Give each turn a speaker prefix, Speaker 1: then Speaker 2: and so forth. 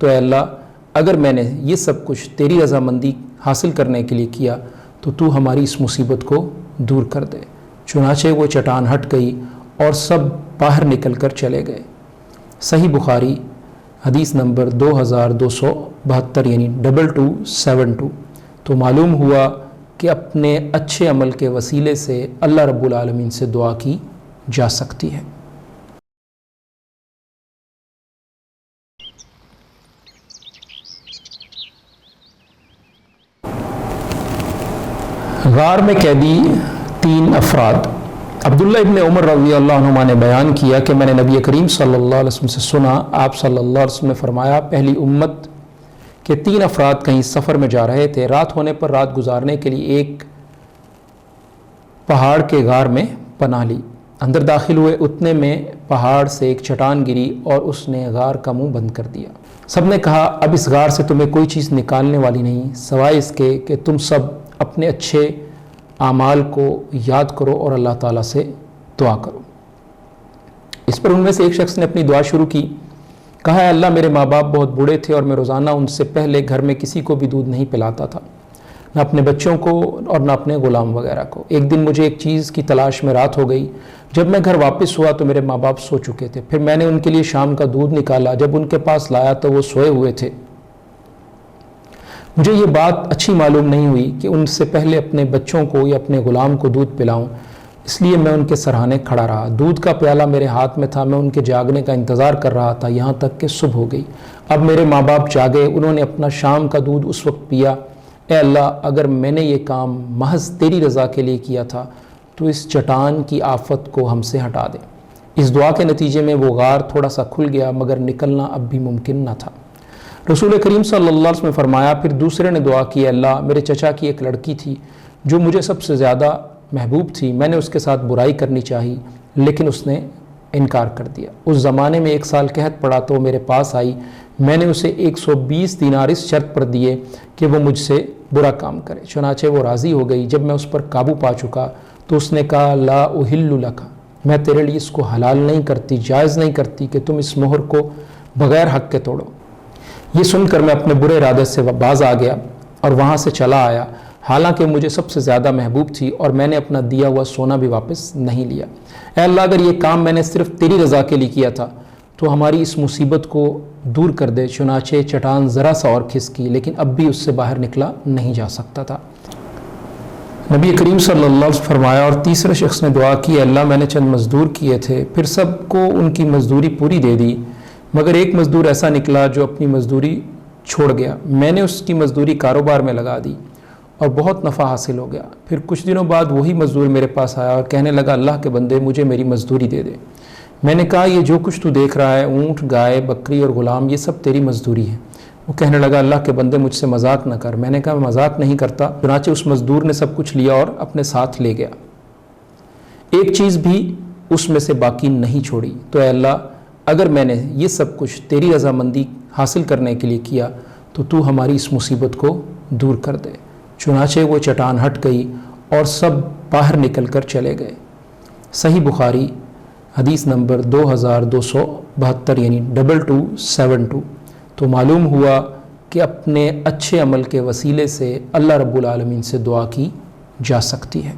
Speaker 1: تو اے اللہ اگر میں نے یہ سب کچھ تیری رضامندی حاصل کرنے کے لیے کیا تو ہماری اس مصیبت کو دور کر دے۔ چنانچہ وہ چٹان ہٹ گئی اور سب باہر نکل کر چلے گئے۔ صحیح بخاری حدیث نمبر 2272 یعنی 2272۔ تو معلوم ہوا کہ اپنے اچھے عمل کے وسیلے سے اللہ رب العالمین سے دعا کی جا سکتی ہے۔ غار میں قیدی 3 افراد۔ عبداللہ ابن عمر رضی اللہ عنہما نے بیان کیا کہ میں نے نبی کریم صلی اللہ علیہ وسلم سے سنا، آپ صلی اللہ علیہ وسلم نے فرمایا پہلی امت کے 3 افراد کہیں سفر میں جا رہے تھے، رات ہونے پر رات گزارنے کے لیے ایک پہاڑ کے غار میں پناہ لی، اندر داخل ہوئے، اتنے میں پہاڑ سے ایک چٹان گری اور اس نے غار کا منہ بند کر دیا۔ سب نے کہا اب اس غار سے تمہیں کوئی چیز نکالنے والی نہیں سوائے اس کے کہ تم سب اپنے اچھے اعمال کو یاد کرو اور اللہ تعالیٰ سے دعا کرو۔ اس پر ان میں سے ایک شخص نے اپنی دعا شروع کی، کہا اے اللہ میرے ماں باپ بہت بوڑھے تھے اور میں روزانہ ان سے پہلے گھر میں کسی کو بھی دودھ نہیں پلاتا تھا، نہ اپنے بچوں کو اور نہ اپنے غلام وغیرہ کو۔ ایک دن مجھے ایک چیز کی تلاش میں رات ہو گئی، جب میں گھر واپس ہوا تو میرے ماں باپ سو چکے تھے، پھر میں نے ان کے لیے شام کا دودھ نکالا، جب ان کے پاس لایا تو وہ سوئے ہوئے تھے۔ مجھے یہ بات اچھی معلوم نہیں ہوئی کہ ان سے پہلے اپنے بچوں کو یا اپنے غلام کو دودھ پلاؤں، اس لیے میں ان کے سرہانے کھڑا رہا، دودھ کا پیالہ میرے ہاتھ میں تھا، میں ان کے جاگنے کا انتظار کر رہا تھا یہاں تک کہ صبح ہو گئی۔ اب میرے ماں باپ جاگے، انہوں نے اپنا شام کا دودھ اس وقت پیا۔ اے اللہ اگر میں نے یہ کام محض تیری رضا کے لیے کیا تھا تو اس چٹان کی آفت کو ہم سے ہٹا دے۔ اس دعا کے نتیجے میں وہ غار تھوڑا سا کھل گیا مگر نکلنا اب بھی ممکن نہ تھا۔ رسول کریم صلی اللہ علیہ وسلم نے فرمایا پھر دوسرے نے دعا کی، اللہ میرے چچا کی ایک لڑکی تھی جو مجھے سب سے زیادہ محبوب تھی، میں نے اس کے ساتھ برائی کرنی چاہی لیکن اس نے انکار کر دیا۔ اس زمانے میں 1 سال قحط پڑا تو وہ میرے پاس آئی، میں نے اسے 120 دینار اس شرط پر دیے کہ وہ مجھ سے برا کام کرے، چنانچہ وہ راضی ہو گئی۔ جب میں اس پر قابو پا چکا تو اس نے کہا لا احل لک، میں تیرے لیے اس کو حلال نہیں کرتی، جائز نہیں کرتی کہ تم اس مہر کو بغیر حق کے توڑو۔ یہ سن کر میں اپنے برے ارادے سے باز آ گیا اور وہاں سے چلا آیا، حالانکہ مجھے سب سے زیادہ محبوب تھی اور میں نے اپنا دیا ہوا سونا بھی واپس نہیں لیا۔ اے اللہ اگر یہ کام میں نے صرف تیری رضا کے لیے کیا تھا تو ہماری اس مصیبت کو دور کر دے۔ چنانچہ چٹان ذرا سا اور کھسکی لیکن اب بھی اس سے باہر نکلا نہیں جا سکتا تھا۔ نبی کریم صلی اللہ علیہ وسلم فرمایا اور تیسرے شخص نے دعا کی، اللہ میں نے چند مزدور کیے تھے، پھر سب کو ان کی مزدوری پوری دے دی مگر ایک مزدور ایسا نکلا جو اپنی مزدوری چھوڑ گیا، میں نے اس کی مزدوری کاروبار میں لگا دی اور بہت نفع حاصل ہو گیا۔ پھر کچھ دنوں بعد وہی مزدور میرے پاس آیا اور کہنے لگا اللہ کے بندے مجھے میری مزدوری دے دے۔ میں نے کہا یہ جو کچھ تو دیکھ رہا ہے، اونٹ، گائے، بکری اور غلام، یہ سب تیری مزدوری ہے۔ وہ کہنے لگا اللہ کے بندے مجھ سے مذاق نہ کر۔ میں نے کہا میں مذاق نہیں کرتا۔ چنانچہ اس مزدور نے سب کچھ لیا اور اپنے ساتھ لے گیا، ایک چیز بھی اس میں سے باقی نہیں چھوڑی۔ تو اے اللہ اگر میں نے یہ سب کچھ تیری رضامندی حاصل کرنے کے لیے کیا تو ہماری اس مصیبت کو دور کر دے۔ چنانچہ وہ چٹان ہٹ گئی اور سب باہر نکل کر چلے گئے۔ صحیح بخاری حدیث نمبر 2272 یعنی 2272۔ تو معلوم ہوا کہ اپنے اچھے عمل کے وسیلے سے اللہ رب العالمین سے دعا کی جا سکتی ہے۔